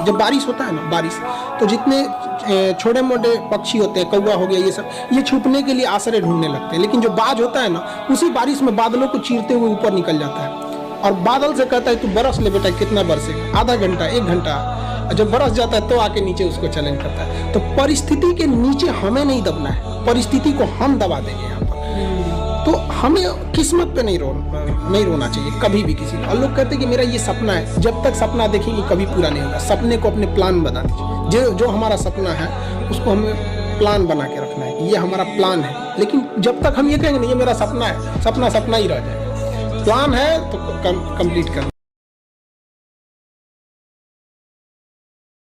जब बारिश होता है ना, बारिश, तो जितने छोटे मोटे पक्षी होते हैं, कौवा हो गया, ये सब, ये छुपने के लिए आश्रय ढूंढने लगते हैं। लेकिन जो बाज होता है ना, उसी बारिश में बादलों को चीरते हुए ऊपर निकल जाता है और बादल से कहता है तू बरस ले बेटा, कितना बरसेगा, आधा घंटा, 1 घंटा। जब बरस जाता है तो आके नीचे उसको चैलेंज करता है। तो परिस्थिति के नीचे हमें नहीं दबना है, परिस्थिति को हम दबा देंगे यहाँ पर। तो हमें किस्मत पे नहीं रोना चाहिए कभी भी किसी को। और लोग कहते हैं कि मेरा ये सपना है, जब तक सपना देखेंगे कभी पूरा नहीं होगा। सपने को अपने प्लान बना दीजिए। जो हमारा सपना है उसको हमें प्लान बना के रखना है, ये हमारा प्लान है। लेकिन जब तक हम ये कहेंगे नहीं ये मेरा सपना है, सपना सपना ही रह जाएगा। प्लान है तो कंप्लीट करना।